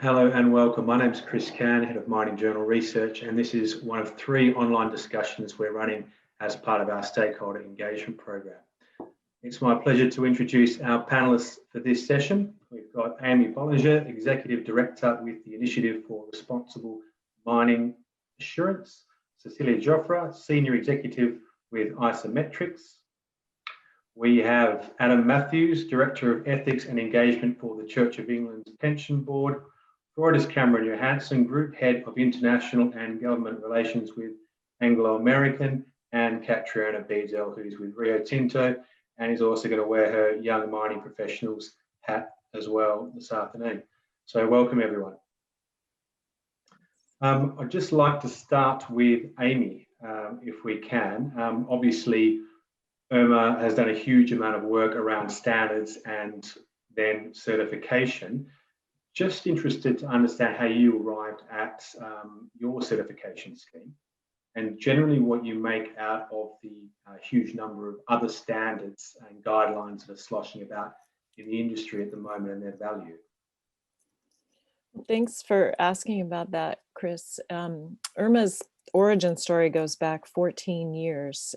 Hello and welcome. My name is Chris Can, Head of Mining Journal Research, and this is one of 3 online discussions we're running as part of our stakeholder engagement program. It's my pleasure to introduce our panelists for this session. We've got Amy Bollinger, Executive Director with the Initiative for Responsible Mining Assurance, Cecilia Joffre, Senior Executive with Isometrics. We have Adam Matthews, Director of Ethics and Engagement for the Church of England's Pension Board, Freudis Cameron Johansson, Group Head of International and Government Relations with Anglo American, and Catriona Beadell, who's with Rio Tinto, and is also going to wear her Young Mining Professionals hat as well this afternoon. So welcome everyone. I'd just like to start with Amy, if we can. Obviously, IRMA has done a huge amount of work around standards and then certification. Just interested to understand how you arrived at your certification scheme and generally what you make out of the huge number of other standards and guidelines that are sloshing about in the industry at the moment and their value. Thanks for asking about that, Chris. IRMA's origin story goes back 14 years.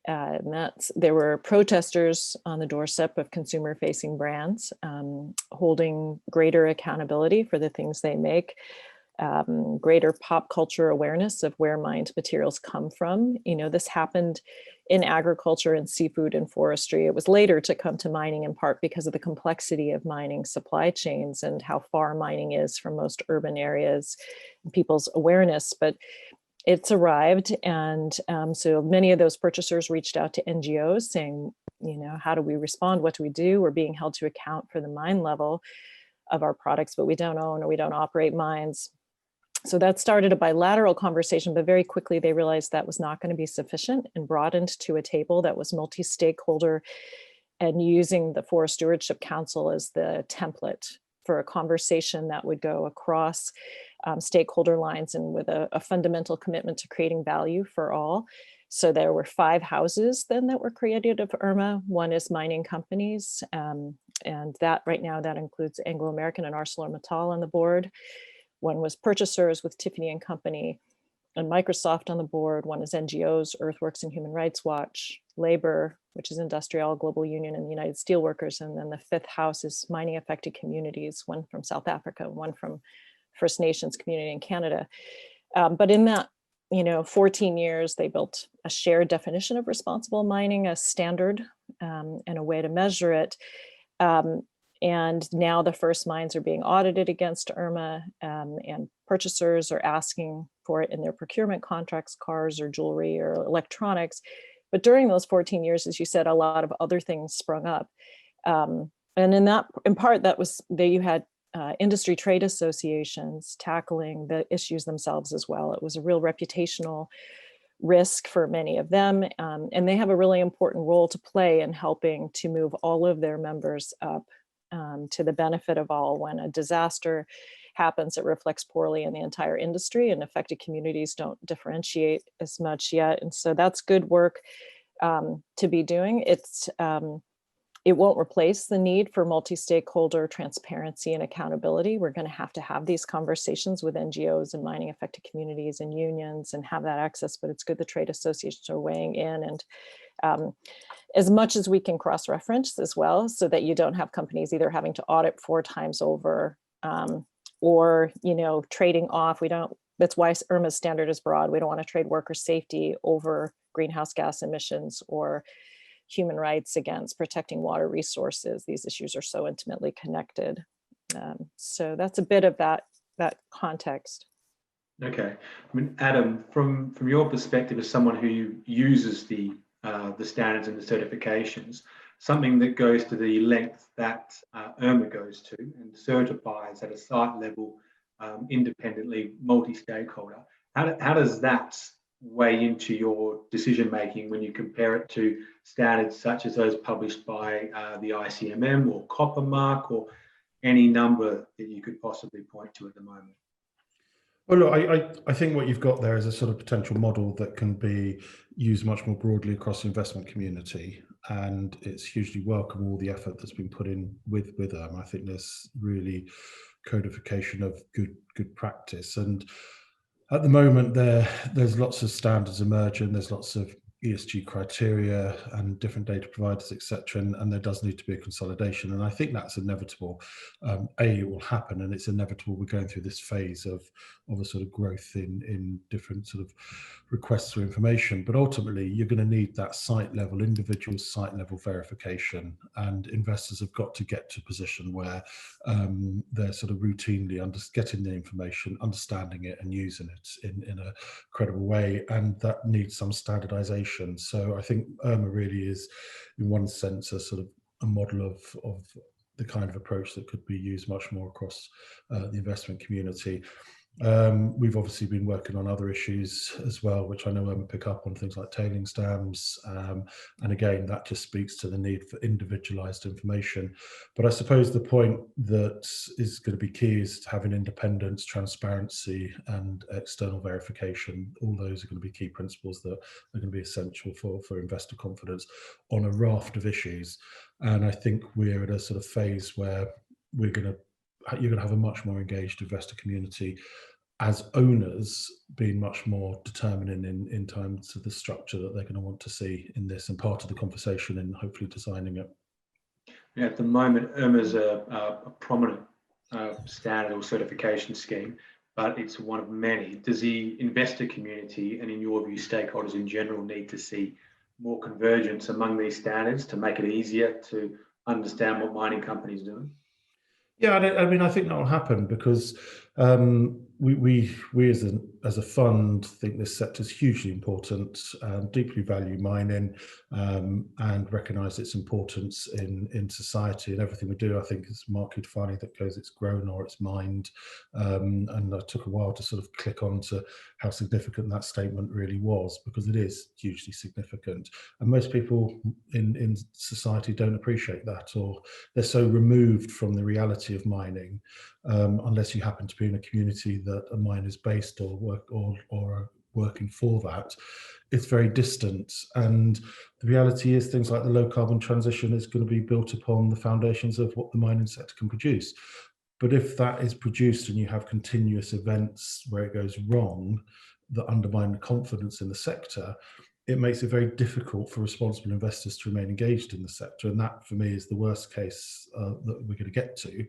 There were protesters on the doorstep of consumer-facing brands, holding greater accountability for the things they make, greater pop culture awareness of where mined materials come from. You know, this happened in agriculture and seafood and forestry. It was later to come to mining in part because of the complexity of mining supply chains and how far mining is from most urban areas and people's awareness. But it's arrived, and so many of those purchasers reached out to NGOs saying, you know, how do we respond? What do we do? We're being held to account for the mine level of our products, but we don't own or we don't operate mines. So that started a bilateral conversation, but very quickly they realized that was not going to be sufficient and broadened to a table that was multi-stakeholder and using the Forest Stewardship Council as the template for a conversation that would go across stakeholder lines and with a fundamental commitment to creating value for all. So there were 5 houses then that were created of IRMA. One is mining companies, and that right now that includes Anglo American and ArcelorMittal on the board. One was purchasers with Tiffany and Company and Microsoft on the board. One is NGOs, Earthworks and Human Rights Watch, Labor, which is Industrial Global Union and the United Steelworkers. And then the 5th house is mining affected communities, one from South Africa, one from First Nations community in Canada. But in that, 14 years, they built a shared definition of responsible mining, a standard and a way to measure it. And now the first mines are being audited against IRMA, and purchasers are asking for it in their procurement contracts, cars or jewelry or electronics. But during those 14 years, as you said, a lot of other things sprung up. And in part, that was that you had industry trade associations tackling the issues themselves as well. It was a real reputational risk for many of them. And they have a really important role to play in helping to move all of their members up to the benefit of all. When a disaster happens, it reflects poorly in the entire industry, and affected communities don't differentiate as much yet. And so that's good work to be doing. It won't replace the need for multi-stakeholder transparency and accountability. We're going to have these conversations with NGOs and mining affected communities and unions and have that access, but it's good the trade associations are weighing in, and as much as we can cross-reference as well, so that you don't have companies either having to audit 4 times over or, trading off. That's why IRMA's standard is broad. We don't want to trade worker safety over greenhouse gas emissions or human rights against protecting water resources. These issues are so intimately connected. So that's a bit of that context. Okay, I mean, Adam, from your perspective as someone who uses the standards and the certifications, something that goes to the length that IRMA goes to and certifies at a site level independently, multi-stakeholder, how does that weigh into your decision making when you compare it to standards such as those published by the ICMM or Copper Mark or any number that you could possibly point to at the moment? Well, look, I think what you've got there is a sort of potential model that can be used much more broadly across the investment community, and it's hugely welcome all the effort that's been put in with them. I think there's really codification of good practice. And at the moment, there's lots of standards emerging. There's lots of ESG criteria and different data providers, etc. And there does need to be a consolidation. And I think that's inevitable. It will happen, and it's inevitable. We're going through this phase of a sort of growth in different sort of requests for information. But ultimately, you're going to need that site level, individual site level verification. And investors have got to get to a position where they're sort of routinely getting the information, understanding it, and using it in a credible way. And that needs some standardization. So I think IRMA really is, in one sense, a sort of a model of the kind of approach that could be used much more across the investment community. We've obviously been working on other issues as well, which I know IRMA pick up on, things like tailings dams. And again, that just speaks to the need for individualized information. But I suppose the point that is going to be key is having independence, transparency, and external verification. All those are going to be key principles that are going to be essential for investor confidence on a raft of issues. And I think we're at a sort of phase where you're going to have a much more engaged investor community as owners being much more determining in terms of the structure that they're going to want to see in this, and part of the conversation and hopefully designing it. Yeah, at the moment, IRMA is a prominent standard or certification scheme, but it's one of many. Does the investor community, and in your view, stakeholders in general, need to see more convergence among these standards to make it easier to understand what mining companies are doing? Yeah, I mean, I think that will happen because we as a fund think this sector is hugely important, deeply value mining, and recognise its importance in society and everything we do. I think it's market defining that goes, it's grown or it's mined, and it took a while to sort of click on to how significant that statement really was, because it is hugely significant, and most people in society don't appreciate that, or they're so removed from the reality of mining, unless you happen to be in a community that a mine is based or working for that. It's very distant, and the reality is things like the low carbon transition is going to be built upon the foundations of what the mining sector can produce. But if that is produced and you have continuous events where it goes wrong that undermine the confidence in the sector, it makes it very difficult for responsible investors to remain engaged in the sector. And that, for me, is the worst case that we're going to get to,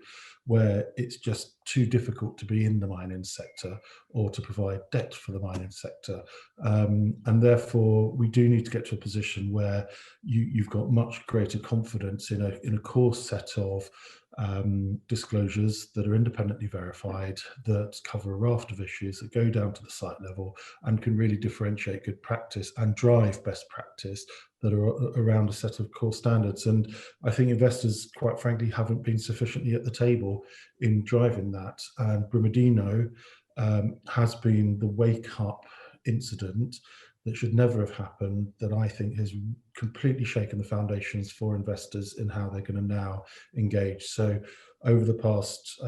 where it's just too difficult to be in the mining sector or to provide debt for the mining sector. And therefore, we do need to get to a position where you've got much greater confidence in a core set of disclosures that are independently verified, that cover a raft of issues, that go down to the site level and can really differentiate good practice and drive best practice that are around a set of core standards. And I think investors, quite frankly, haven't been sufficiently at the table in driving that. And Brumadinho has been the wake-up incident that should never have happened, that I think has completely shaken the foundations for investors in how they're going to now engage. So over the past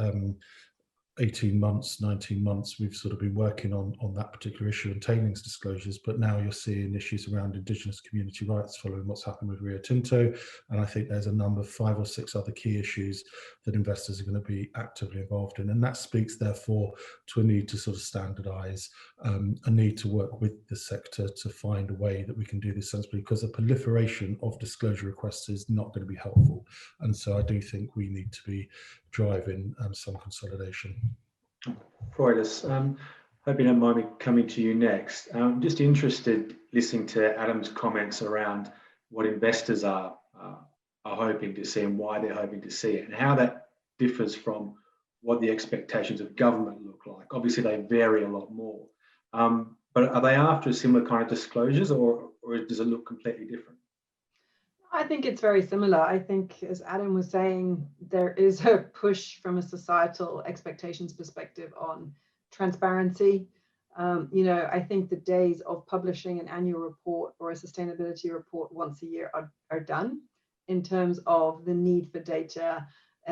18 months, 19 months, we've sort of been working on that particular issue and tailings disclosures, but now you're seeing issues around Indigenous community rights following what's happened with Rio Tinto. And I think there's a number of 5 or 6 other key issues that investors are going to be actively involved in. And that speaks, therefore, to a need to sort of standardize, a need to work with the sector to find a way that we can do this sensibly, because a proliferation of disclosure requests is not going to be helpful. And so I do think we need to be driving some consolidation. Freudis, hope you don't mind me coming to you next. I'm just interested, listening to Adam's comments around what investors are hoping to see and why they're hoping to see it, and how that differs from what the expectations of government look like. Obviously, they vary a lot more. But are they after similar kind of disclosures, or does it look completely different? I think it's very similar. I think, as Adam was saying, there is a push from a societal expectations perspective on transparency. I think the days of publishing an annual report or a sustainability report once a year are done, in terms of the need for data,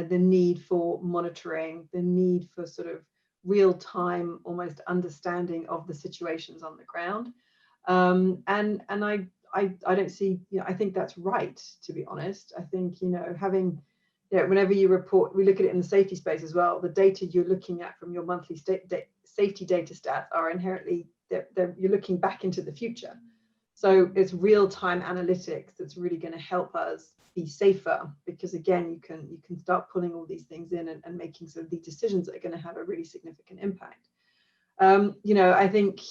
the need for monitoring, the need for sort of real-time, almost understanding of the situations on the ground. I don't see, I think that's right, to be honest. I think, having whenever you report, we look at it in the safety space as well. The data you're looking at from your monthly safety data stats are inherently, you're looking back into the future. So it's real-time analytics that's really going to help us be safer, because again, you can start pulling all these things in and making sort of these decisions that are going to have a really significant impact. I think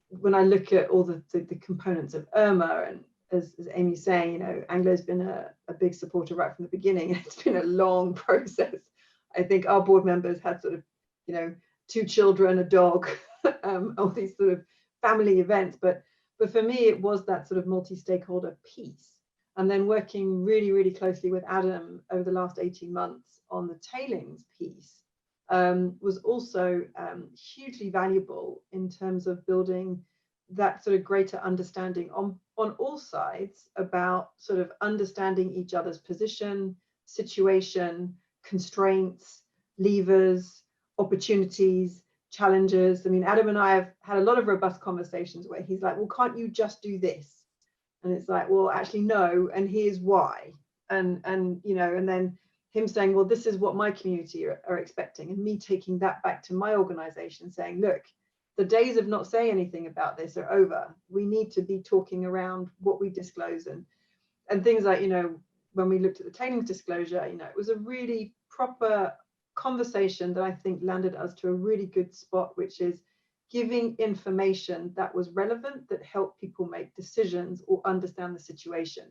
when I look at all the components of Irma, and as Amy's saying, Anglo's been a big supporter right from the beginning. It's been a long process. I think our board members had sort of, 2 children, a dog, all these sort of family events. But for me, it was that sort of multi-stakeholder piece. And then working really, really closely with Adam over the last 18 months on the tailings piece was also hugely valuable in terms of building that sort of greater understanding on all sides about sort of understanding each other's position, situation, constraints, levers, opportunities, challenges. I mean, Adam and I have had a lot of robust conversations where he's like, well, can't you just do this? And it's like, well, actually, no, and here's why. And then him saying, well, this is what my community are expecting, and me taking that back to my organization saying, look, the days of not saying anything about this are over. We need to be talking around what we disclose and things like, when we looked at the tailings disclosure, it was a really proper conversation that I think landed us to a really good spot, which is giving information that was relevant, that helped people make decisions or understand the situation,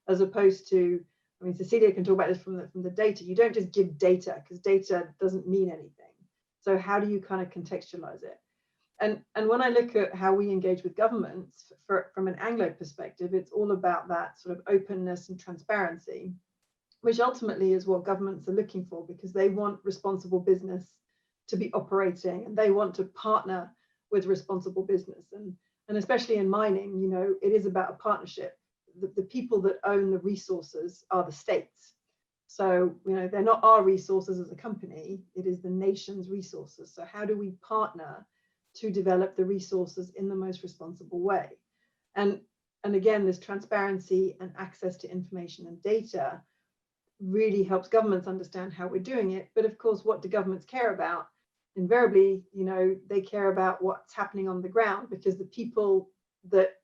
as opposed to, I mean, Cecilia can talk about this from the data. You don't just give data, because data doesn't mean anything. So how do you kind of contextualize it? And when I look at how we engage with governments from an Anglo perspective, it's all about that sort of openness and transparency, which ultimately is what governments are looking for, because they want responsible business to be operating, and they want to partner with responsible business. And especially in mining, it is about a partnership. The people that own the resources are the states. So, they're not our resources as a company, it is the nation's resources. So how do we partner to develop the resources in the most responsible way? And again, this transparency and access to information and data really helps governments understand how we're doing it. But of course, what do governments care about? Invariably, they care about what's happening on the ground, because the people that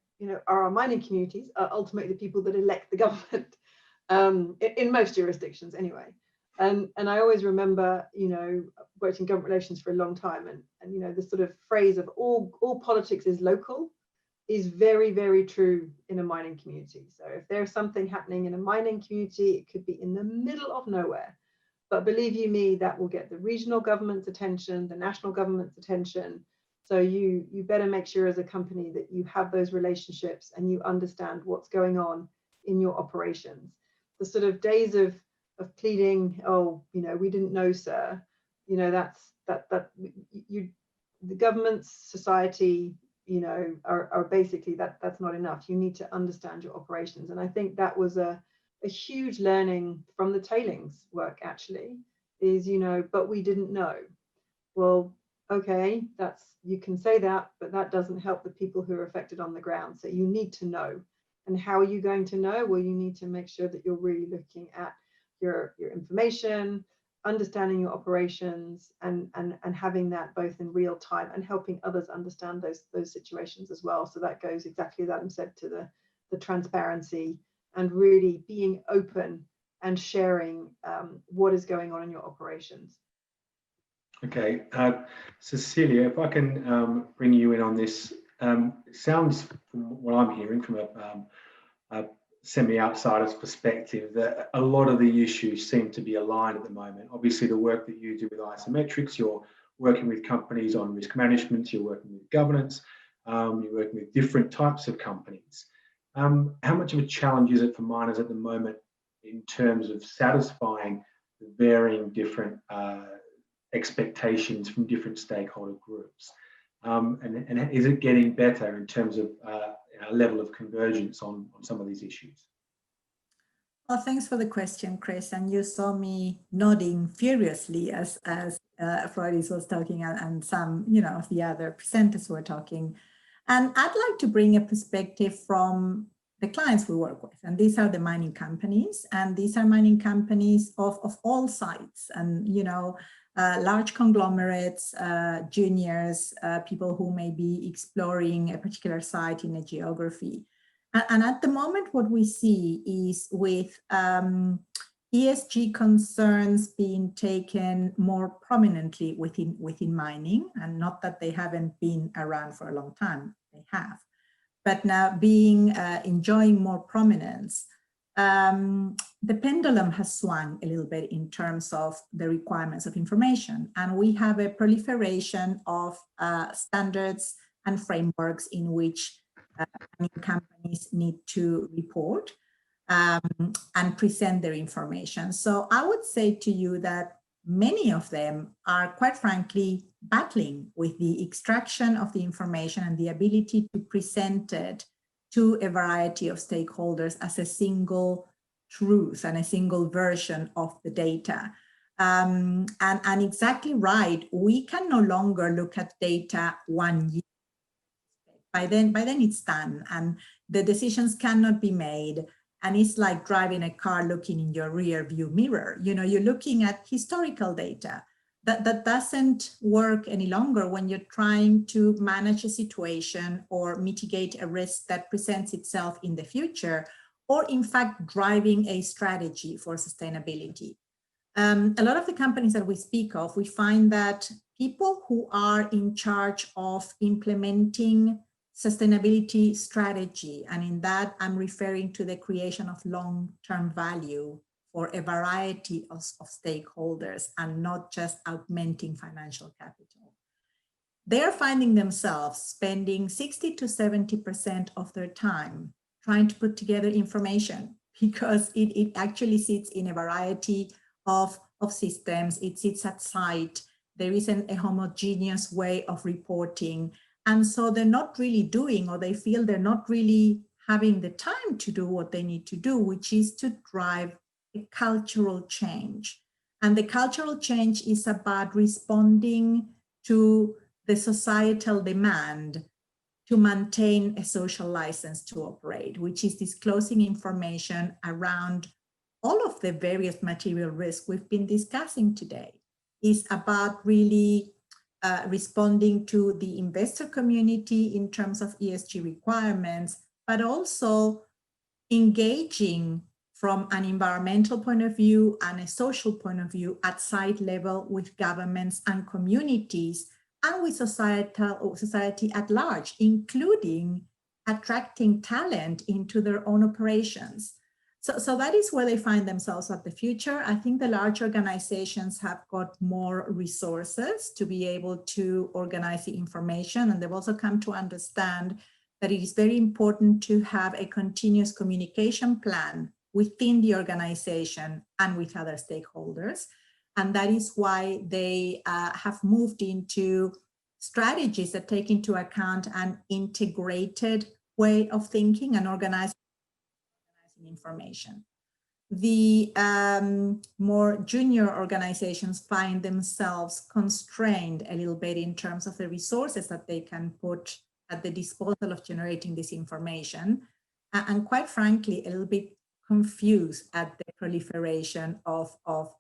are our mining communities are ultimately the people that elect the government, in most jurisdictions anyway. And I always remember, worked in government relations for a long time, and the sort of phrase of all politics is local is very, very true in a mining community. So if there's something happening in a mining community, it could be in the middle of nowhere. But believe you me, that will get the regional government's attention, the national government's attention. So you better make sure as a company that you have those relationships and you understand what's going on in your operations. The sort of days of pleading, oh, we didn't know, sir, the government's society, are basically that's not enough. You need to understand your operations. And I think that was a huge learning from the tailings work, actually, is, but we didn't know. Well, okay, you can say that, but that doesn't help the people who are affected on the ground. So you need to know. And how are you going to know? Well, you need to make sure that you're really looking at your information, understanding your operations, and having that both in real time and helping others understand those situations as well. So that goes exactly as Adam said, to the transparency and really being open and sharing what is going on in your operations. Okay, Cecilia, if I can bring you in on this, it sounds from what I'm hearing from a semi-outsider's perspective that a lot of the issues seem to be aligned at the moment. Obviously, the work that you do with isometrics, you're working with companies on risk management, you're working with governance, you're working with different types of companies. How much of a challenge is it for miners at the moment in terms of satisfying the varying different expectations from different stakeholder groups? And is it getting better in terms of a level of convergence on some of these issues? Well, thanks for the question, Chris. And you saw me nodding furiously as Freudis was talking and some, of the other presenters were talking. And I'd like to bring a perspective from the clients we work with. And these are the mining companies, and these are mining companies of all sizes, and, you know, large conglomerates, juniors, people who may be exploring a particular site in a geography. And at the moment, what we see is with ESG concerns being taken more prominently within mining, and not that they haven't been around for a long time, they have, but now being enjoying more prominence. The pendulum has swung a little bit in terms of the requirements of information, and we have a proliferation of standards and frameworks in which companies need to report and present their information. So I would say to you that many of them are, quite frankly, battling with the extraction of the information and the ability to present it to a variety of stakeholders as a single truth and a single version of the data. And exactly right, we can no longer look at data 1 year. By then it's done, and the decisions cannot be made. And it's like driving a car looking in your rear view mirror. You know, you're looking at historical data. That doesn't work any longer when you're trying to manage a situation or mitigate a risk that presents itself in the future, or in fact, driving a strategy for sustainability. A lot of the companies that we speak of, we find that people who are in charge of implementing sustainability strategy, and in that I'm referring to the creation of long-term value for a variety of stakeholders and not just augmenting financial capital. They're finding themselves spending 60 to 70% of their time trying to put together information, because it actually sits in a variety of systems. It sits at site. There isn't a homogeneous way of reporting. And so they're not really doing, or they feel they're not really having the time to do what they need to do, which is to drive a cultural change. And the cultural change is about responding to the societal demand to maintain a social license to operate, which is disclosing information around all of the various material risks we've been discussing today. Is about really responding to the investor community in terms of ESG requirements, but also engaging from an environmental point of view and a social point of view at site level with governments and communities and with society at large, including attracting talent into their own operations. So that is where they find themselves at the future. I think the large organizations have got more resources to be able to organize the information, and they've also come to understand that it is very important to have a continuous communication plan within the organization and with other stakeholders. And that is why they have moved into strategies that take into account an integrated way of thinking and organizing information. The more junior organizations find themselves constrained a little bit in terms of the resources that they can put at the disposal of generating this information, and quite frankly, a little bit confused at the proliferation of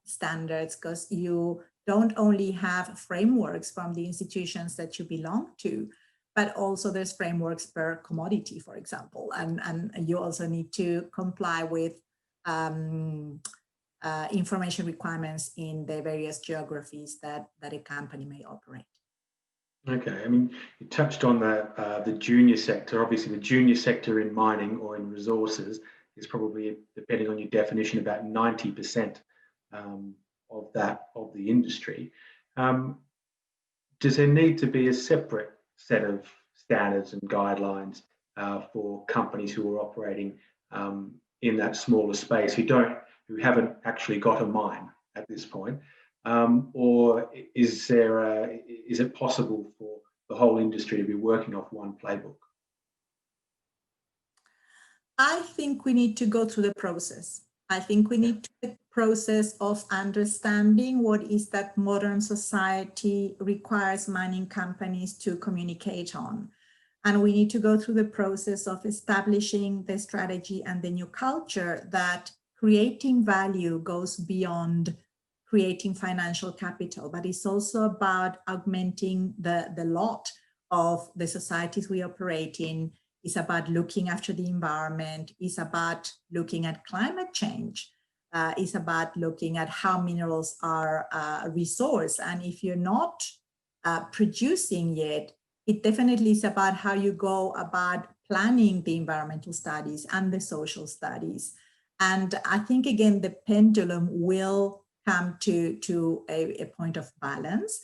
standards, because you don't only have frameworks from the institutions that you belong to, but also there's frameworks per commodity, for example, and you also need to comply with information requirements in the various geographies that a company may operate. Okay, I mean, you touched on the junior sector. Obviously, the junior sector in mining or in resources is probably, depending on your definition, about 90% of the industry. Does there need to be a separate set of standards and guidelines for companies who are operating in that smaller space who haven't actually got a mine at this point, or is it possible for the whole industry to be working off one playbook? I think we need to go through the process. I think we need to the process of understanding what is that modern society requires mining companies to communicate on. And we need to go through the process of establishing the strategy and the new culture that creating value goes beyond creating financial capital, but it's also about augmenting the lot of the societies we operate in. It's about looking after the environment. It's about looking at climate change. It's about looking at how minerals are a resource. And if you're not producing yet, it definitely is about how you go about planning the environmental studies and the social studies. And I think, again, the pendulum will come to a point of balance.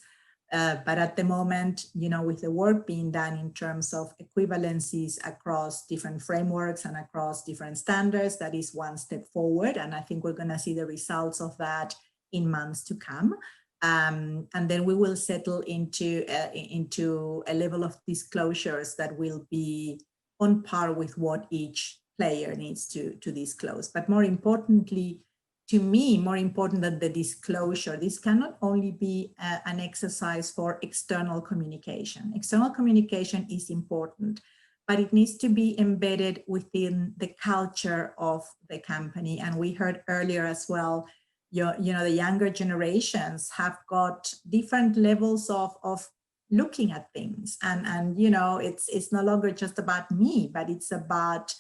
But at the moment, with the work being done in terms of equivalencies across different frameworks and across different standards, that is one step forward. And I think we're going to see the results of that in months to come. And then we will settle into a level of disclosures that will be on par with what each player needs to disclose. But more importantly, to me, more important than the disclosure, this cannot only be an exercise for external communication. External communication is important, but it needs to be embedded within the culture of the company. And we heard earlier as well, the younger generations have got different levels of looking at things. And it's no longer just about me, but it's about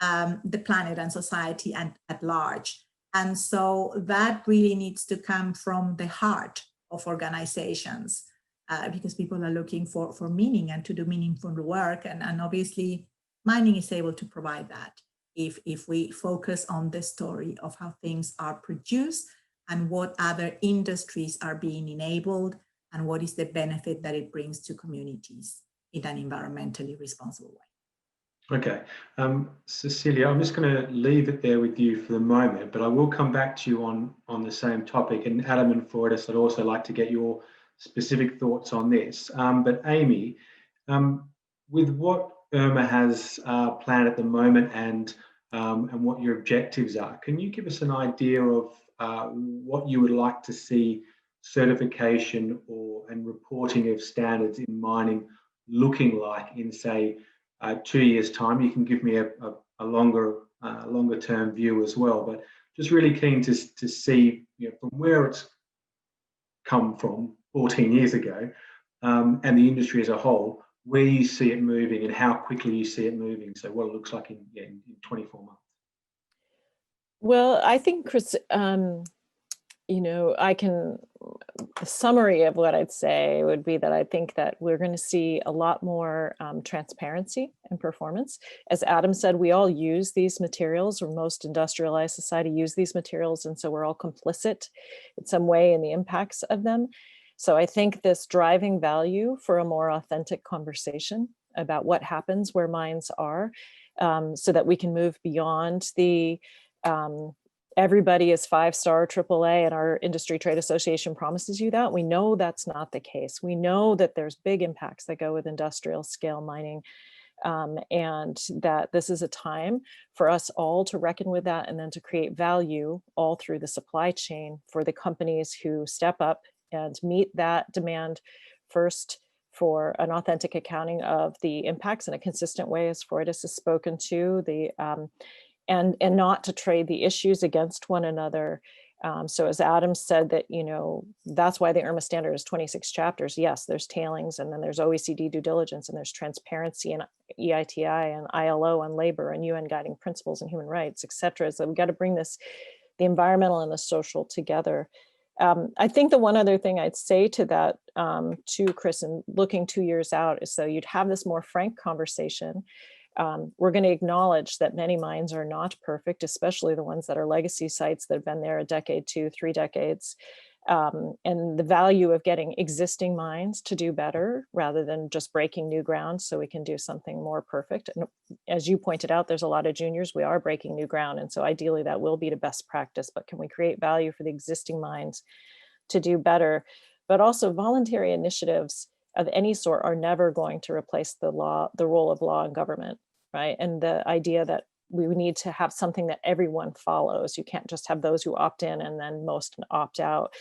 the planet and society and at large. And so that really needs to come from the heart of organizations because people are looking for meaning and to do meaningful work. And obviously, mining is able to provide that if we focus on the story of how things are produced and what other industries are being enabled and what is the benefit that it brings to communities in an environmentally responsible way. Okay, Cecilia, I'm just going to leave it there with you for the moment, but I will come back to you on the same topic. And Adam and Floydus, I'd also like to get your specific thoughts on this. But Amy, with what IRMA has planned at the moment and what your objectives are, can you give us an idea of what you would like to see certification and reporting of standards in mining looking like in, say, 2 years' time? You can give me a longer term view as well, but just really keen to see from where it's come from 14 years ago and the industry as a whole, where you see it moving and how quickly you see it moving. So what it looks like in 24 months. Well, I think, Chris, the summary of what I'd say would be that I think that we're going to see a lot more transparency and performance. As Adam said, we all use these materials, or most industrialized society use these materials, and so we're all complicit in some way in the impacts of them. So I think this driving value for a more authentic conversation about what happens where mines are, so that we can move beyond the everybody is 5-star AAA and our industry trade association promises you that. We know that's not the case. We know that there's big impacts that go with industrial scale mining, and that this is a time for us all to reckon with that and then to create value all through the supply chain for the companies who step up and meet that demand first for an authentic accounting of the impacts in a consistent way, as Freudis has spoken to, and not to trade the issues against one another. So as Adam said, that that's why the IRMA standard is 26 chapters. Yes, there's tailings, and then there's OECD due diligence, and there's transparency and EITI and ILO on labor and UN guiding principles and human rights, et cetera. So we've got to bring the environmental and the social together. I think the one other thing I'd say to that, to Chris, and looking 2 years out, is so you'd have this more frank conversation. We're going to acknowledge that many mines are not perfect, especially the ones that are legacy sites that have been there a decade, 2, 3 decades. And the value of getting existing mines to do better rather than just breaking new ground so we can do something more perfect. And as you pointed out, there's a lot of juniors, we are breaking new ground. And so ideally that will be the best practice, but can we create value for the existing mines to do better? But also voluntary initiatives of any sort are never going to replace the role of law and government, right? And the idea that we need to have something that everyone follows. You can't just have those who opt in and then most opt out.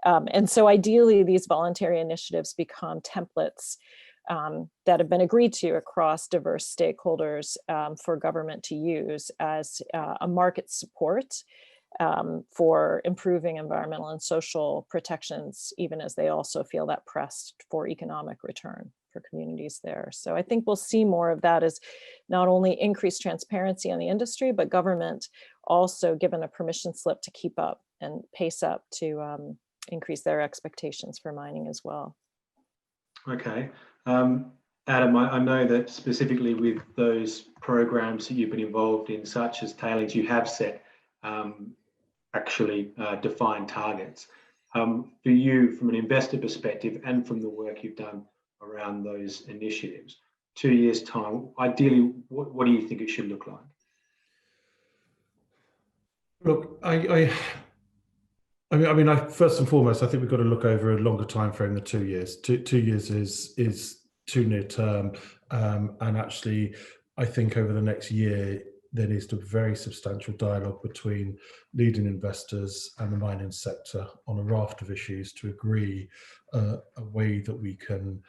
And so ideally these voluntary initiatives become templates that have been agreed to across diverse stakeholders for government to use as a market support for improving environmental and social protections, even as they also feel that pressed for economic return for communities there. So I think we'll see more of that as not only increased transparency on the industry, but government also given a permission slip to keep up and pace up to increase their expectations for mining as well. Okay. Adam, I know that specifically with those programs that you've been involved in, such as tailings, you have set defined targets. For you, from an investor perspective and from the work you've done around those initiatives, 2 years' time, ideally, what do you think it should look like? Look, I mean, first and foremost, I think we've got to look over a longer time frame than 2 years. 2 years is too near term, and actually, I think over the next year there needs to be very substantial dialogue between leading investors and the mining sector on a raft of issues to agree a way that we can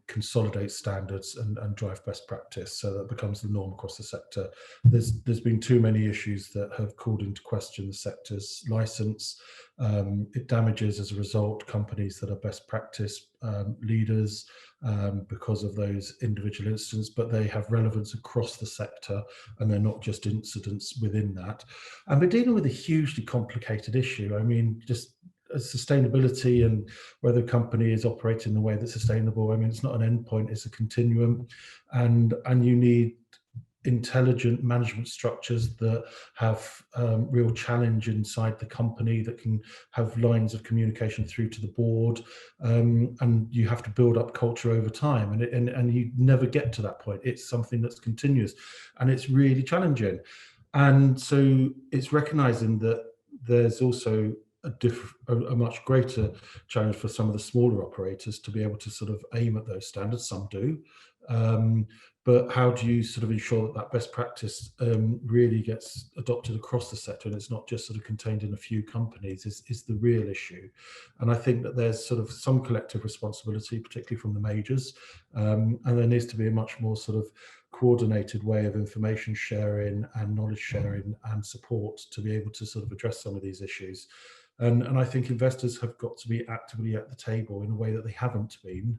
consolidate standards and drive best practice, so that becomes the norm across the sector. There's been too many issues that have called into question the sector's license. It damages, as a result, companies that are best practice leaders because of those individual incidents, but they have relevance across the sector and they're not just incidents within that. And we're dealing with a hugely complicated issue. I mean, just sustainability and whether a company is operating in a way that's sustainable. I mean, it's not an endpoint, it's a continuum, and you need intelligent management structures that have real challenge inside the company, that can have lines of communication through to the board, and you have to build up culture over time, and you never get to that point. It's something that's continuous, and it's really challenging. And so it's recognizing that there's also a much greater challenge for some of the smaller operators to be able to sort of aim at those standards. Some do, but how do you sort of ensure that that best practice really gets adopted across the sector, and it's not just sort of contained in a few companies, is the real issue. And I think that there's sort of some collective responsibility, particularly from the majors, and there needs to be a much more sort of coordinated way of information sharing and knowledge sharing and support to be able to sort of address some of these issues. And I think investors have got to be actively at the table in a way that they haven't been,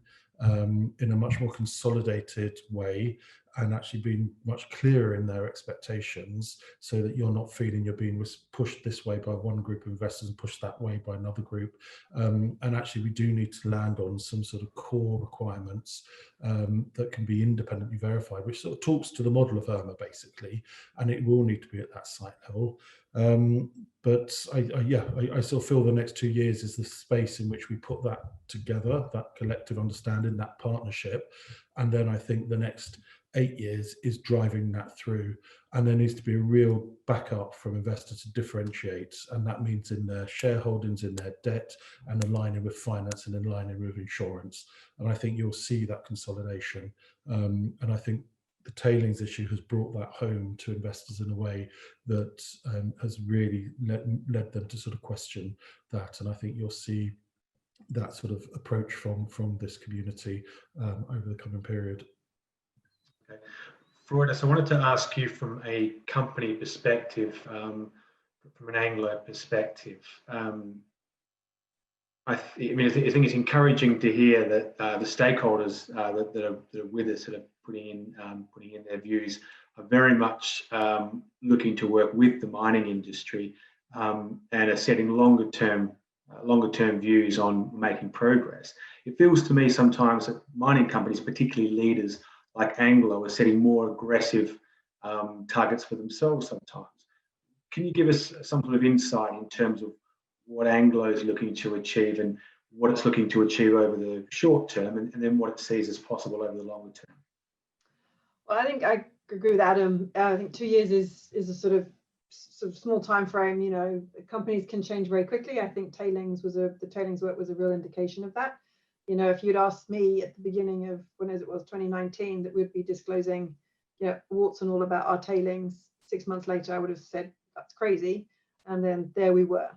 in a much more consolidated way, and actually being much clearer in their expectations, so that you're not feeling you're being pushed this way by one group of investors and pushed that way by another group. And actually we do need to land on some sort of core requirements that can be independently verified, which sort of talks to the model of IRMA basically, and it will need to be at that site level. But I still feel the next 2 years is the space in which we put that together, that collective understanding, that partnership. And then I think the next 8 years is driving that through. And there needs to be a real backup from investors to differentiate. And that means in their shareholdings, in their debt, and aligning with finance and aligning with insurance. And I think you'll see that consolidation. And I think the tailings issue has brought that home to investors in a way that has really led them to sort of question that. And I think you'll see that sort of approach from this community over the coming period. Okay. Freudis, I wanted to ask you from a company perspective, from an Anglo perspective. I think it's encouraging to hear that the stakeholders that are with us, that are putting in their views, are very much looking to work with the mining industry and are setting longer term views on making progress. It feels to me sometimes that mining companies, particularly leaders like Anglo, are setting more aggressive targets for themselves sometimes. Can you give us some sort of insight in terms of what Anglo is looking to achieve and what it's looking to achieve over the short term, and then what it sees as possible over the longer term? Well, I think I agree with Adam. I think 2 years is a sort of small time frame. You know, companies can change very quickly. I think the tailings work was a real indication of that. You know, if you'd asked me at the beginning of, when it was 2019, that we'd be disclosing, you know, warts and all about our tailings, 6 months later, I would have said that's crazy. And then there we were.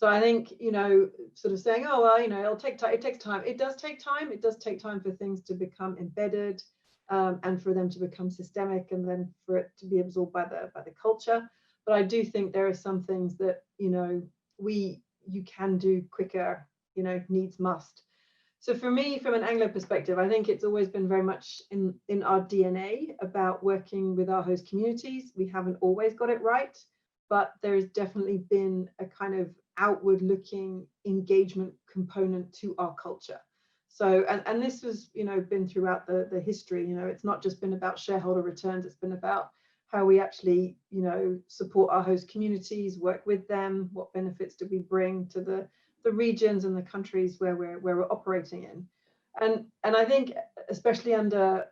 So I think, you know, sort of saying, oh, well, you know, it'll take time. It takes time. It does take time. It does take time for things to become embedded and for them to become systemic and then for it to be absorbed by the culture. But I do think there are some things that, you know, you can do quicker, you know, needs must. So for me, from an Anglo perspective, I think it's always been very much in our DNA about working with our host communities. We haven't always got it right, but there has definitely been a kind of outward looking engagement component to our culture. So, and this was, you know, been throughout the history. You know, it's not just been about shareholder returns, it's been about how we actually, you know, support our host communities, work with them, what benefits do we bring to the regions and the countries where we're operating in. And I think, especially under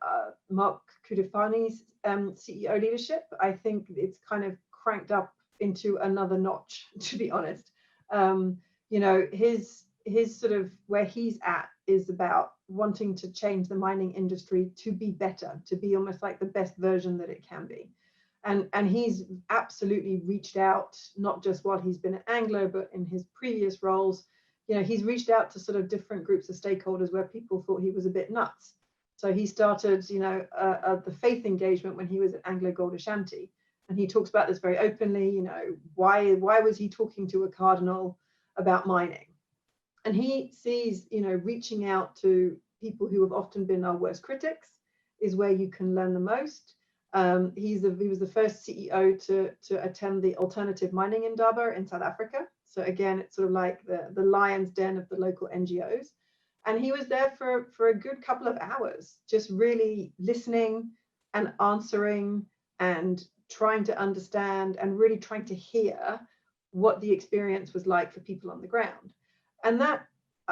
Mark Cutifani's CEO leadership, I think it's kind of cranked up into another notch, to be honest. You know, his sort of where he's at is about wanting to change the mining industry to be better, to be almost like the best version that it can be. And he's absolutely reached out, not just while he's been at Anglo, but in his previous roles. You know, he's reached out to sort of different groups of stakeholders where people thought he was a bit nuts. So he started, you know, the faith engagement when he was at Anglo Gold Ashanti. And he talks about this very openly, you know, why was he talking to a cardinal about mining? And he sees, you know, reaching out to people who have often been our worst critics is where you can learn the most. He was the first CEO to attend the Alternative Mining Indaba in South Africa. So again, it's sort of like the lion's den of the local NGOs. And he was there for a good couple of hours, just really listening and answering and trying to understand and really trying to hear what the experience was like for people on the ground. And that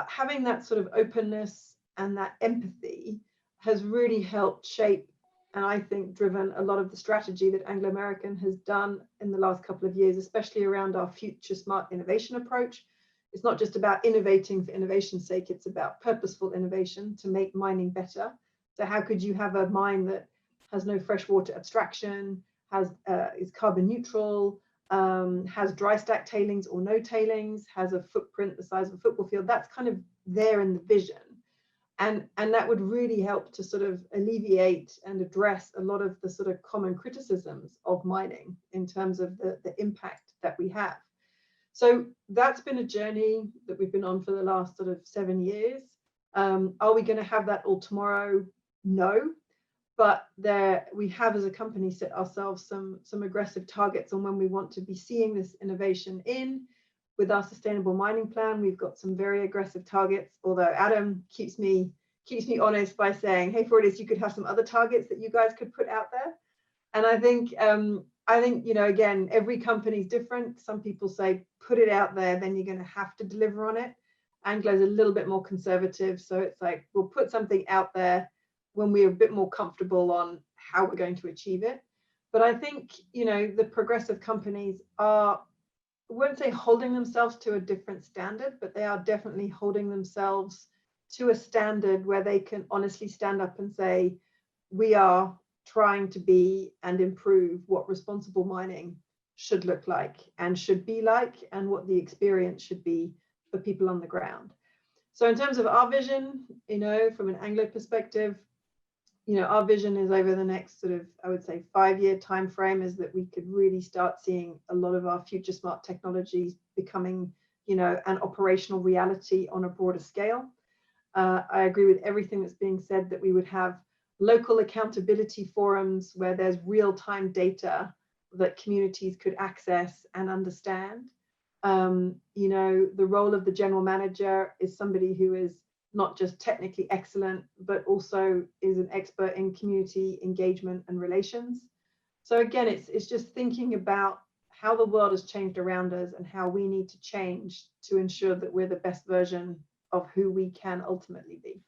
having that sort of openness and that empathy has really helped shape and I think driven a lot of the strategy that Anglo American has done in the last couple of years, especially around our future smart innovation approach. It's not just about innovating for innovation's sake, it's about purposeful innovation to make mining better. So how could you have a mine that has no freshwater abstraction, is carbon neutral, has dry stack tailings or no tailings, has a footprint the size of a football field? That's kind of there in the vision. And that would really help to sort of alleviate and address a lot of the sort of common criticisms of mining in terms of the impact that we have. So that's been a journey that we've been on for the last sort of 7 years. Are we going to have that all tomorrow? No. But we have as a company set ourselves some aggressive targets on when we want to be seeing this innovation in. With our sustainable mining plan, we've got some very aggressive targets, although Adam keeps me honest by saying, hey, Freudius, you could have some other targets that you guys could put out there. And I think, you know, again, every company is different. Some people say, put it out there, then you're going to have to deliver on it. Anglo's a little bit more conservative. So it's like, we'll put something out there when we're a bit more comfortable on how we're going to achieve it. But I think, you know, the progressive companies are, I wouldn't say holding themselves to a different standard, but they are definitely holding themselves to a standard where they can honestly stand up and say, we are trying to be and improve what responsible mining should look like and should be like, and what the experience should be for people on the ground. So in terms of our vision, you know, from an Anglo perspective, you know, our vision is over the next sort of, I would say, 5-year time frame, is that we could really start seeing a lot of our future smart technologies becoming, you know, an operational reality on a broader scale. I agree with everything that's being said, that we would have local accountability forums where there's real-time data that communities could access and understand. You know, the role of the general manager is somebody who is not just technically excellent, but also is an expert in community engagement and relations. So again, it's just thinking about how the world has changed around us and how we need to change to ensure that we're the best version of who we can ultimately be.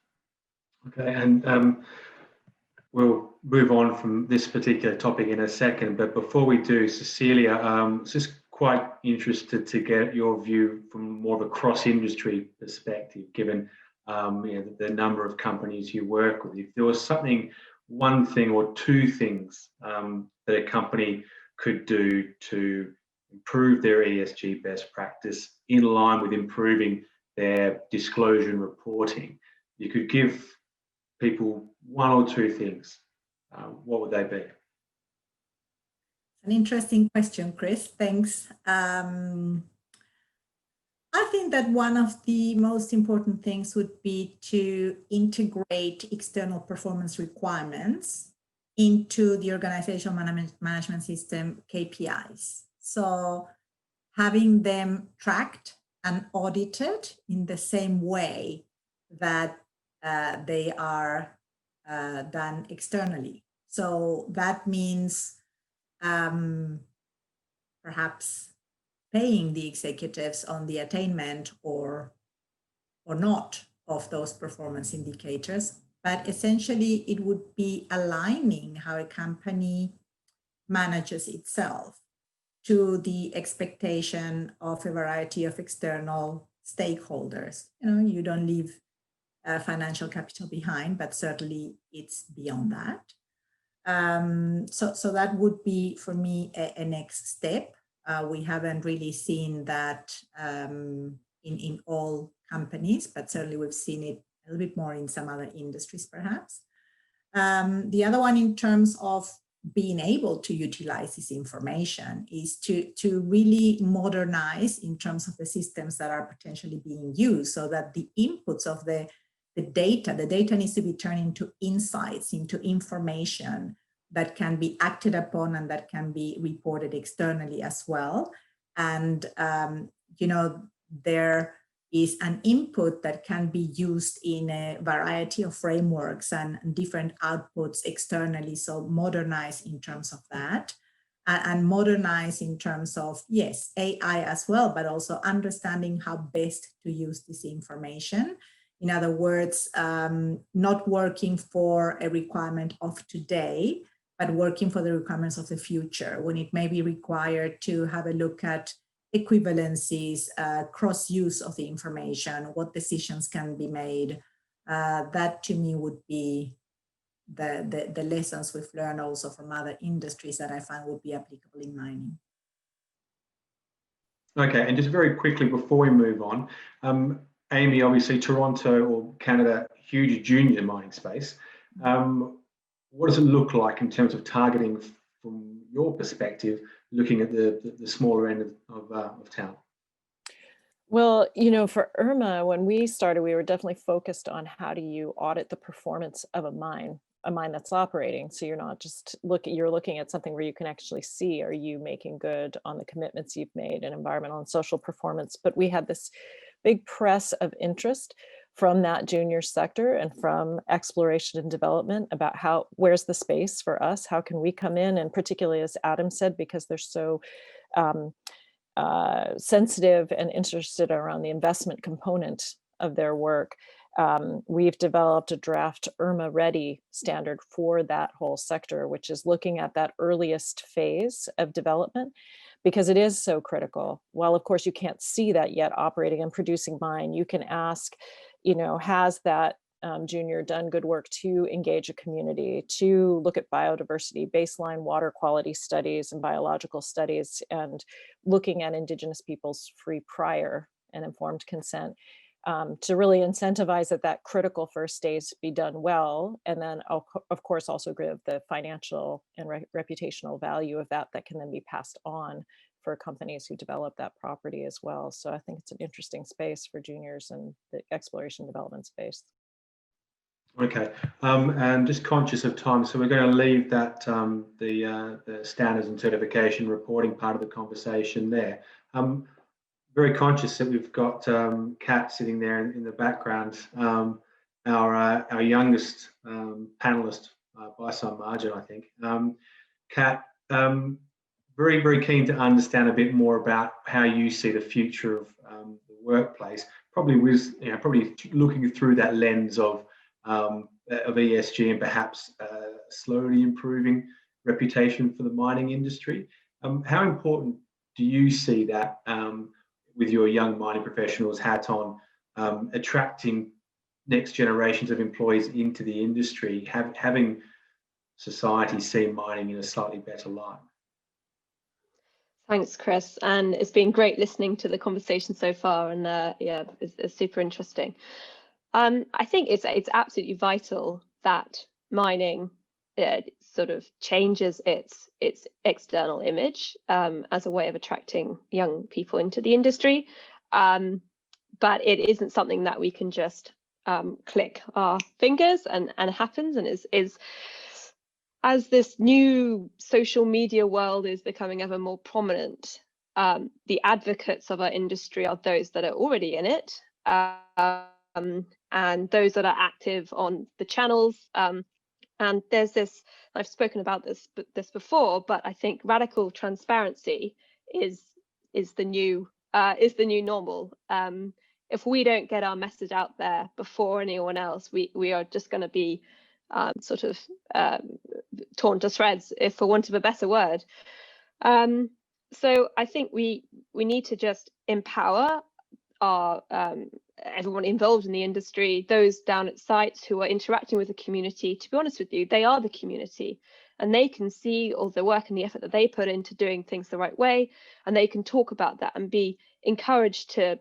Okay, and we'll move on from this particular topic in a second, but before we do, Cecilia, just quite interested to get your view from more of a cross-industry perspective, given you know, the number of companies you work with. If there was one thing or two things that a company could do to improve their ESG best practice in line with improving their disclosure and reporting, you could give people one or two things, what would they be? An interesting question, Chris. Thanks. I think that one of the most important things would be to integrate external performance requirements into the organizational management system KPIs. So having them tracked and audited in the same way that they are done externally. So that means perhaps paying the executives on the attainment or not of those performance indicators, but essentially it would be aligning how a company manages itself to the expectation of a variety of external stakeholders. You know, you don't leave financial capital behind, but certainly it's beyond that. So that would be for me a next step. We haven't really seen that in all companies, but certainly we've seen it a little bit more in some other industries, perhaps. The other one, in terms of being able to utilize this information, is to really modernize in terms of the systems that are potentially being used, so that the inputs of the data needs to be turned into insights, into information that can be acted upon and that can be reported externally as well. And, you know, there is an input that can be used in a variety of frameworks and different outputs externally. So modernize in terms of that, and modernize in terms of, yes, AI as well, but also understanding how best to use this information. In other words, not working for a requirement of today, but working for the requirements of the future, when it may be required to have a look at equivalencies, cross-use of the information, what decisions can be made. That to me would be the lessons we've learned also from other industries that I find would be applicable in mining. Okay, and just very quickly before we move on, Amy, obviously Toronto or Canada, huge junior mining space. What does it look like in terms of targeting from your perspective, looking at the smaller end of town? Well, you know, for IRMA, when we started, we were definitely focused on how do you audit the performance of a mine that's operating. So you're not just you're looking at something where you can actually see, are you making good on the commitments you've made in environmental and social performance? But we had this big press of interest from that junior sector and from exploration and development about where's the space for us? How can we come in? And particularly, as Adam said, because they're so sensitive and interested around the investment component of their work, we've developed a draft IRMA ready standard for that whole sector, which is looking at that earliest phase of development, because it is so critical. While of course you can't see that yet operating and producing mine, you can ask, you know, has that junior done good work to engage a community, to look at biodiversity, baseline water quality studies and biological studies, and looking at Indigenous peoples free, prior and informed consent, to really incentivize that critical first stage be done well. And then of course also give the financial and reputational value of that can then be passed on for companies who develop that property as well. So I think it's an interesting space for juniors and the exploration development space. Okay, and just conscious of time, so we're going to leave that the standards and certification reporting part of the conversation there. Very conscious that we've got Kat sitting there in the background, our youngest panelist by some margin, I think. Kat, very, very keen to understand a bit more about how you see the future of the workplace, probably looking through that lens of ESG and perhaps slowly improving reputation for the mining industry. How important do you see that with your young mining professionals hat on, attracting next generations of employees into the industry, having society see mining in a slightly better light? Thanks, Chris. And it's been great listening to the conversation so far. And yeah, it's super interesting. I think it's absolutely vital that mining sort of changes its external image as a way of attracting young people into the industry. But it isn't something that we can just click our fingers and happens, and is as this new social media world is becoming ever more prominent, the advocates of our industry are those that are already in it, and those that are active on the channels. And there's this, I've spoken about this before, but I think radical transparency is the new normal. If we don't get our message out there before anyone else, we are just going to be sort of torn to shreds, if for want of a better word. So I think we need to just empower our everyone involved in the industry, those down at sites who are interacting with the community. To be honest with you, they are the community, and they can see all the work and the effort that they put into doing things the right way, and they can talk about that and be encouraged to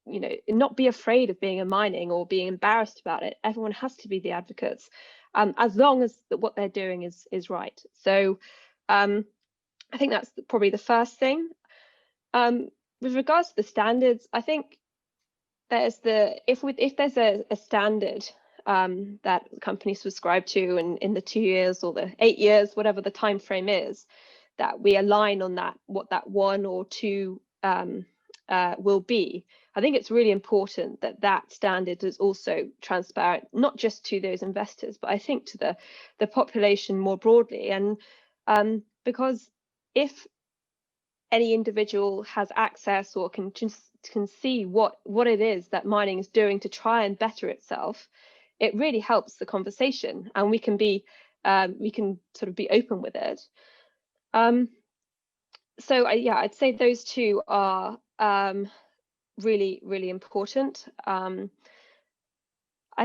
you know, not be afraid of being a mining or being embarrassed about it. Everyone has to be the advocates, as long as what they're doing is right. So I think that's probably the first thing. With regards to the standards, I think there's if there's a standard that companies subscribe to, and in the 2 years or the 8 years, whatever the time frame is, that we align on that, what that 1 or 2 will be. I think it's really important that that standard is also transparent, not just to those investors, but I think to the population more broadly. And because if any individual has access or can see what it is that mining is doing to try and better itself, it really helps the conversation, and we can sort of be open with it. So yeah, I'd say those 2 are really, really important. I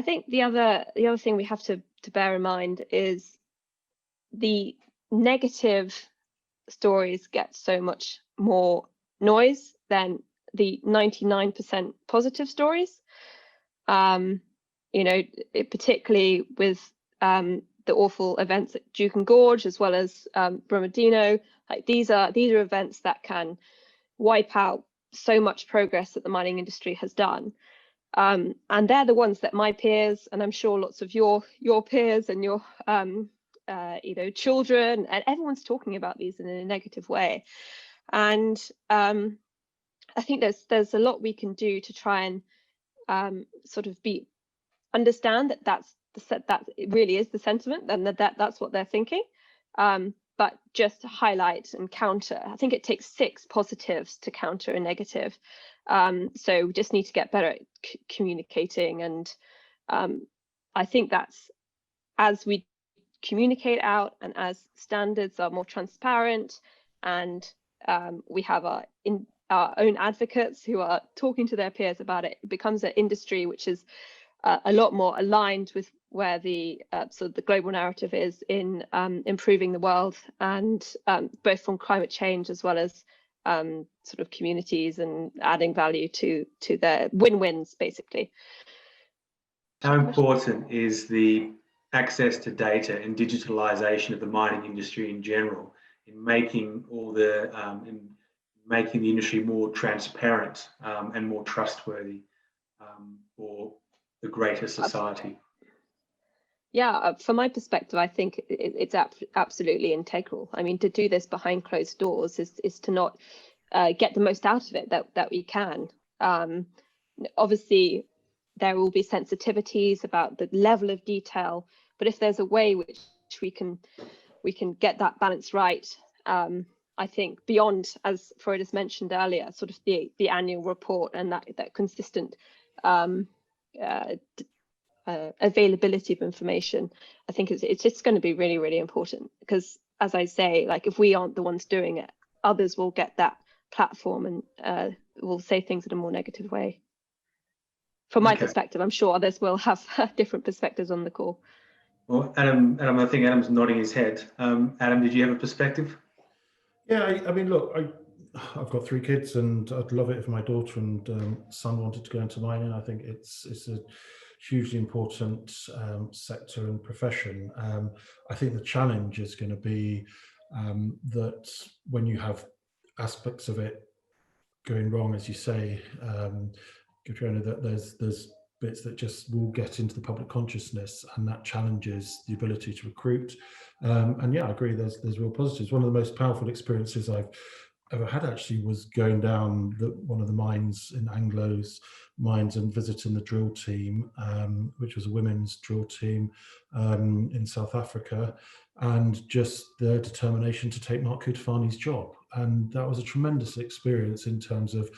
think the other thing we have to bear in mind is the negative stories get so much more noise than the 99% positive stories. You know, particularly with the awful events at Juukan Gorge, as well as Brumadinho. Like these are events that can wipe out so much progress that the mining industry has done. And they're the ones that my peers, and I'm sure lots of your peers and your you know, children, and everyone's talking about these in a negative way. And I think there's a lot we can do to try and sort of understand that that it really is the sentiment, and that's what they're thinking. But just to highlight and counter, I think it takes 6 positives to counter a negative. So we just need to get better at communicating. And I think that's, as we communicate out and as standards are more transparent, and we have our own advocates who are talking to their peers about it, it becomes an industry which is a lot more aligned with where the sort of the global narrative is in improving the world, and both from climate change as well as sort of communities, and adding value to their win-wins, basically. How important is the access to data and digitalization of the mining industry in general in making making the industry more transparent and more trustworthy for the greater society? Yeah, from my perspective, I think it's absolutely integral. I mean, to do this behind closed doors is to not get the most out of it that we can. Obviously, there will be sensitivities about the level of detail, but if there's a way which we can get that balance right, I think beyond, as Freud has mentioned earlier, sort of the annual report and that consistent availability of information, I think it's just going to be really, really important, because, as I say, like, if we aren't the ones doing it, others will get that platform and will say things in a more negative way. From my perspective, I'm sure others will have different perspectives on the call. Well, Adam, I think Adam's nodding his head. Adam, did you have a perspective? Yeah, I mean, look, I've got 3 kids, and I'd love it if my daughter and son wanted to go into mining. I think it's a hugely important sector and profession. I think the challenge is going to be that when you have aspects of it going wrong, as you say, Katrina, that there's bits that just will get into the public consciousness, and that challenges the ability to recruit. And yeah, I agree. There's real positives. One of the most powerful experiences I've ever had actually was going down one of the mines in Anglo's mines and visiting the drill team, which was a women's drill team in South Africa, and just their determination to take Mark Kutafani's job. And that was a tremendous experience in terms of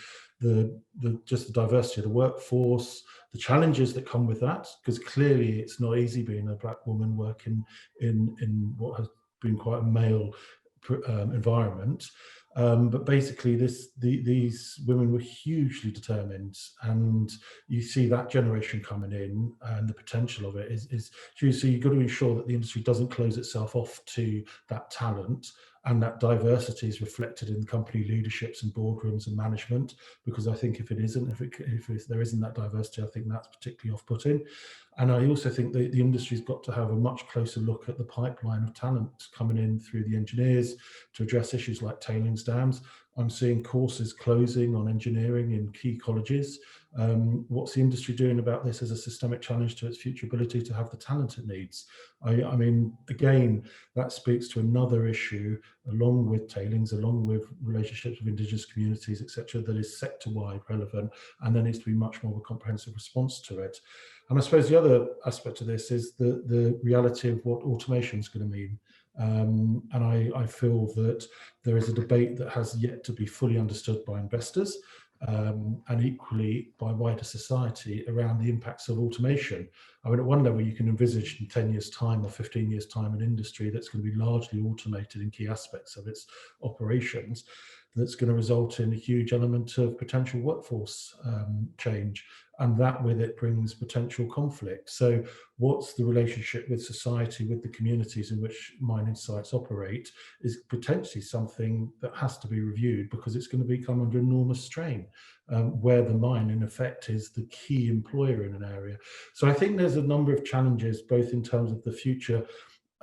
just the diversity of the workforce, the challenges that come with that, because clearly it's not easy being a black woman working in what has been quite a male environment. But basically these women were hugely determined, and you see that generation coming in, and the potential of it is huge. So you've got to ensure that the industry doesn't close itself off to that talent, and that diversity is reflected in company leaderships and boardrooms and management, because I think if it isn't, if there isn't that diversity, I think that's particularly off-putting. And I also think that the industry's got to have a much closer look at the pipeline of talent coming in through the engineers to address issues like tailings dams. I'm seeing courses closing on engineering in key colleges. What's the industry doing about this as a systemic challenge to its future ability to have the talent it needs? I mean, again, that speaks to another issue, along with tailings, along with relationships with Indigenous communities, etc., that is sector-wide relevant, and there needs to be much more of a comprehensive response to it. And I suppose the other aspect of this is the reality of what automation is going to mean. And I feel that there is a debate that has yet to be fully understood by investors, and equally by wider society, around the impacts of automation. I mean, at one level, you can envisage in 10 years' time or 15 years' time an industry that's going to be largely automated in key aspects of its operations, that's going to result in a huge element of potential workforce change, and that with it brings potential conflict. So what's the relationship with society, with the communities in which mining sites operate, is potentially something that has to be reviewed, because it's going to become under enormous strain, where the mine in effect is the key employer in an area. So I think there's a number of challenges, both in terms of the future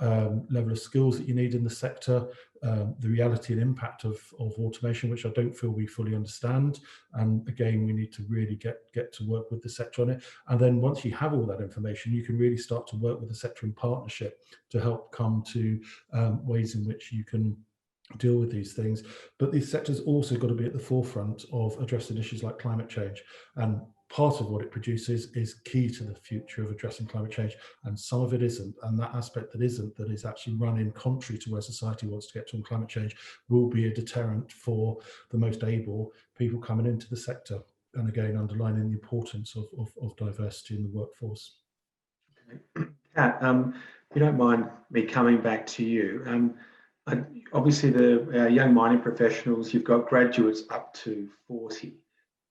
level of skills that you need in the sector, the reality and impact of automation, which I don't feel we fully understand. And again, we need to really get to work with the sector on it. And then once you have all that information, you can really start to work with the sector in partnership to help come to ways in which you can deal with these things. But these sectors also got to be at the forefront of addressing issues like climate change. And part of what it produces is key to the future of addressing climate change, and some of it isn't. And that aspect that isn't, that is actually running contrary to where society wants to get to on climate change, will be a deterrent for the most able people coming into the sector. And again, underlining the importance of diversity in the workforce. Kat, if you don't mind me coming back to you, obviously the young mining professionals, you've got graduates up to 40.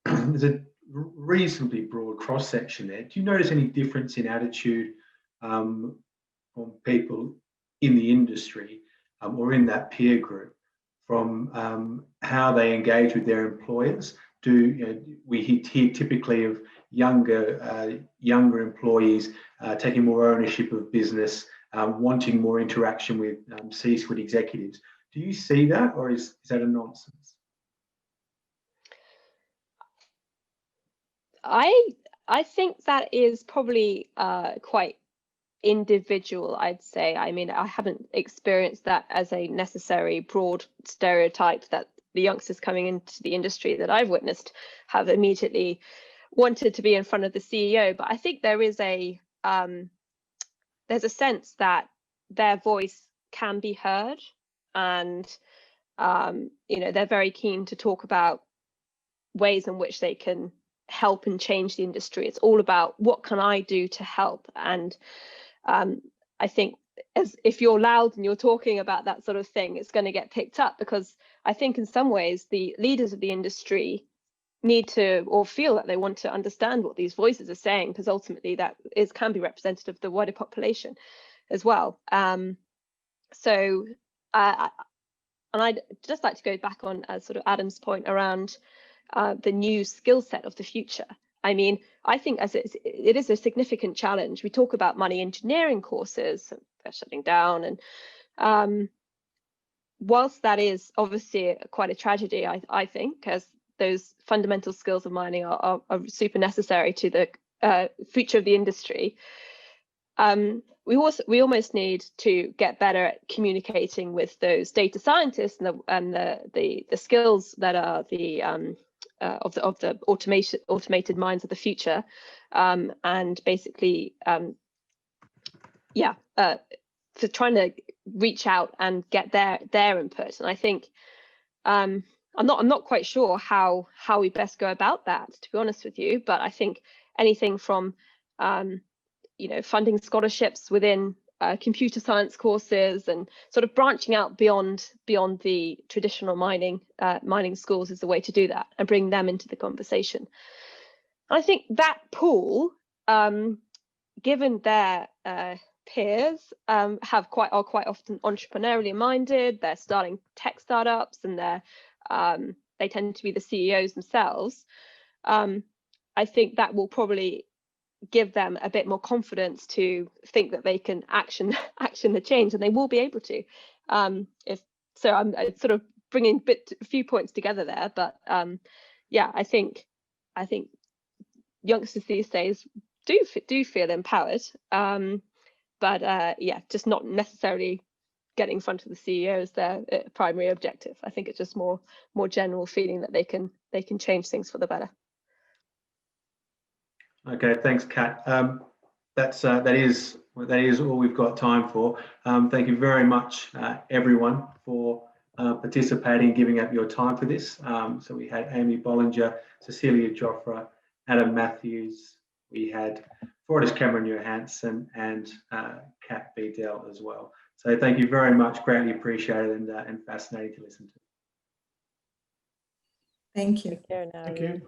There's a reasonably broad cross section there. Do you notice any difference in attitude from people in the industry or in that peer group, from how they engage with their employers? We hear typically of younger employees taking more ownership of business, wanting more interaction with C-suite executives. Do you see that, or is that a nonsense? I think that is probably quite individual, I'd say. I mean, I haven't experienced that as a necessary broad stereotype that the youngsters coming into the industry that I've witnessed have immediately wanted to be in front of the CEO. But I think there is there's a sense that their voice can be heard, and they're very keen to talk about ways in which they can help and change the industry. It's all about, what can I do to help? And I think if you're loud and you're talking about that sort of thing, it's going to get picked up, because I think in some ways the leaders of the industry need to, or feel that they want to understand what these voices are saying, because ultimately that can be representative of the wider population as well. And And I'd just like to go back on sort of Adam's point around the new skill set of the future. I mean, I think it is a significant challenge. We talk about money engineering courses, they're shutting down, and whilst that is obviously quite a tragedy, I think, as those fundamental skills of mining are super necessary to the future of the industry. We almost need to get better at communicating with those data scientists and the skills that are the of the automated mines of the future, and basically for trying to reach out and get their input. And I think I'm not quite sure how we best go about that, to be honest with you, but I think anything from funding scholarships within computer science courses and sort of branching out beyond the traditional mining schools is the way to do that, and bring them into the conversation. I think that pool, given their peers are quite often entrepreneurially minded, they're starting tech startups, and they tend to be the CEOs themselves. I think that will probably give them a bit more confidence to think that they can action the change, and they will be able to. I'm sort of bringing a few points together there, but I think youngsters these days do feel empowered, but just not necessarily getting in front of the CEO as their primary objective. I think it's just more general feeling that they can change things for the better. Okay, thanks, Kat. That is all we've got time for. Thank you very much, everyone, for participating, giving up your time for this. So we had Amy Bollinger, Cecilia Joffre, Adam Matthews, we had Fortis Cameron Johansson, and Kat Bedell as well. So thank you very much, greatly appreciated, and fascinating to listen to. Thank you. Take care now. Thank you.